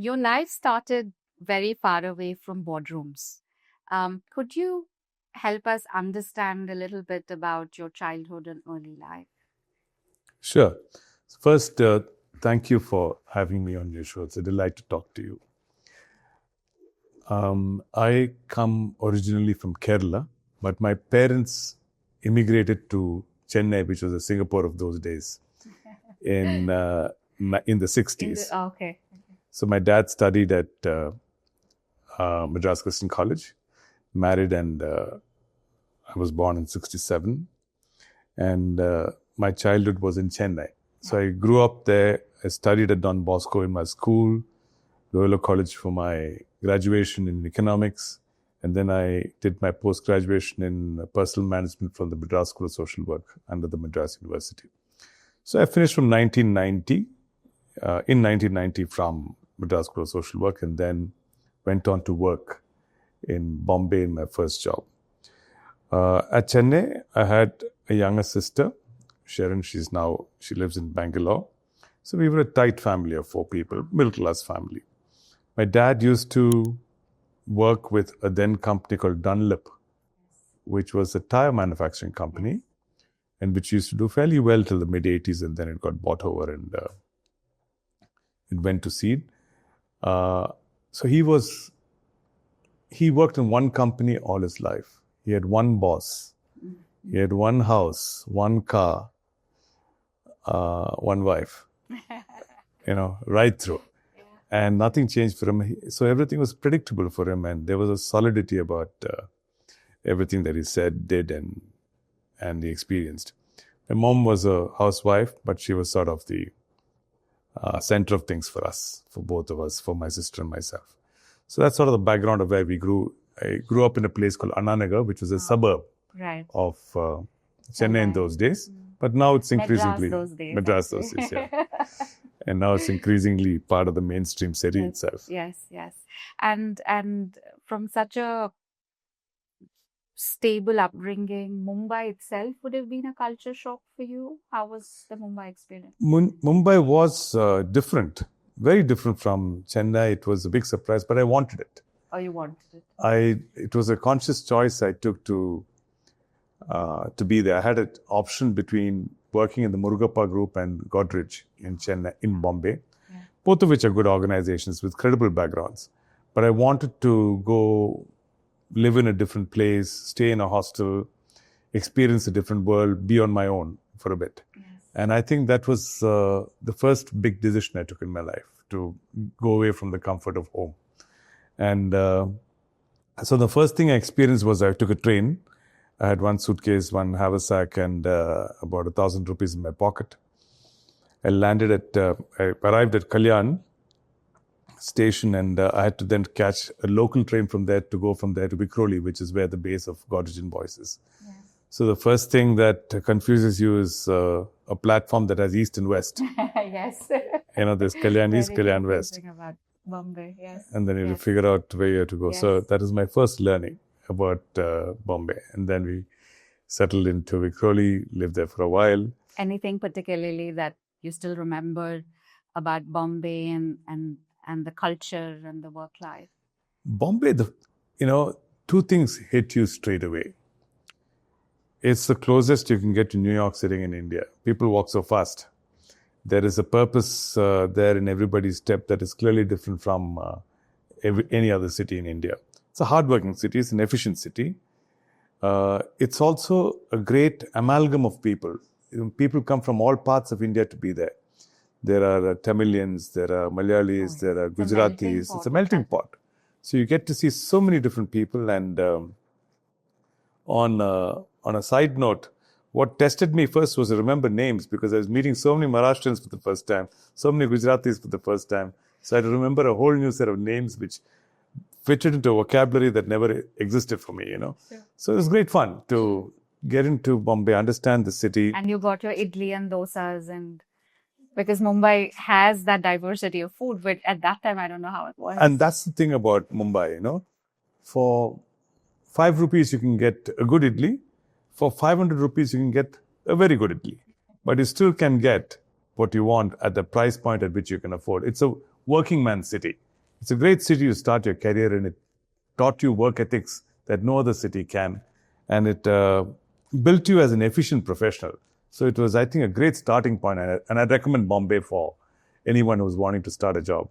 Your life started very far away from boardrooms. Could you help us understand a little bit about your childhood and early life? Sure. First, thank you for having me on your show. It's a delight to talk to you. I come originally from Kerala, but my parents immigrated to Chennai, which was the Singapore of those days, in the 60s. Okay. So my dad studied at Madras Christian College, married, and I was born in 67. And my childhood was in Chennai. So I grew up there. I studied at Don Bosco in my school, Loyola College for my graduation in economics. And then I did my post-graduation in personal management from the Madras School of Social Work under the Madras University. So I finished from 1990, in 1990 from Madras School of Social Work, and then went on to work in Bombay in my first job. At Chennai, I had a younger sister, Sharon. She lives in Bangalore. So we were a tight family of 4 people, middle-class family. My dad used to work with a then company called Dunlop, which was a tire manufacturing company, and which used to do fairly well till the mid-80s, and then it got bought over and it went to seed. So he worked in one company all his life. He had one boss. He had one house, one car, one wife, right through. And nothing changed for him. So everything was predictable for him, and there was a solidity about everything that he said, did, and he experienced. My mom was a housewife, but she was sort of the center of things for us, for both of us, for my sister and myself. So that's sort of the background of where we grew. I grew up in a place called Ananagar, which was a suburb of Chennai in those days. But now it's increasingly Madras those days, yeah. And now it's increasingly part of the mainstream city itself. Yes. And from such a stable upbringing, Mumbai itself would have been a culture shock for you. How was the Mumbai experience? Mumbai was different, very different from Chennai. It was a big surprise, but I wanted it. Oh, you wanted it? It was a conscious choice I took to be there. I had an option between working in the Murugappa Group and Godrej in Chennai, in Bombay, both of which are good organizations with credible backgrounds. But I wanted to go live in a different place, stay in a hostel, experience a different world, be on my own for a bit. Yes. And I think that was the first big decision I took in my life, to go away from the comfort of home. And so the first thing I experienced was I took a train. I had one suitcase, one haversack, and about 1,000 rupees in my pocket. I arrived at Kalyan station, and I had to then catch a local train from there to go from there to Vikhroli, which is where the base of Godrej and Boyce is. Yes. So the first thing that confuses you is a platform that has east and west. Yes. There's Kalyan East, Kalyan West. About Bombay, yes. And then you have to figure out where you have to go. Yes. So that is my first learning about Bombay. And then we settled into Vikhroli, lived there for a while. Anything particularly that you still remember about Bombay and the culture and the work life? Bombay, 2 things hit you straight away. It's the closest you can get to New York sitting in India. People walk so fast. There is a purpose there in everybody's step that is clearly different from any other city in India. It's a hardworking city. It's an efficient city. It's also a great amalgam of people. People come from all parts of India to be there. There are Tamilians, there are Malayalis, there are Gujaratis. It's a melting pot. So you get to see so many different people. And on a side note, what tested me first was to remember names, because I was meeting so many Maharashtrians for the first time, so many Gujaratis for the first time. So I had to remember a whole new set of names which fitted into a vocabulary that never existed for me, Sure. So it was great fun to get into Bombay, understand the city. And you got your idli and dosas, and because Mumbai has that diversity of food, but at that time, I don't know how it was. And that's the thing about Mumbai, For 5 rupees, you can get a good idli. For 500 rupees, you can get a very good idli. But you still can get what you want at the price point at which you can afford. It's a working man's city. It's a great city to start your career in. It taught you work ethics that no other city can, and it built you as an efficient professional. So it was, I think, a great starting point, and I'd recommend Bombay for anyone who's wanting to start a job.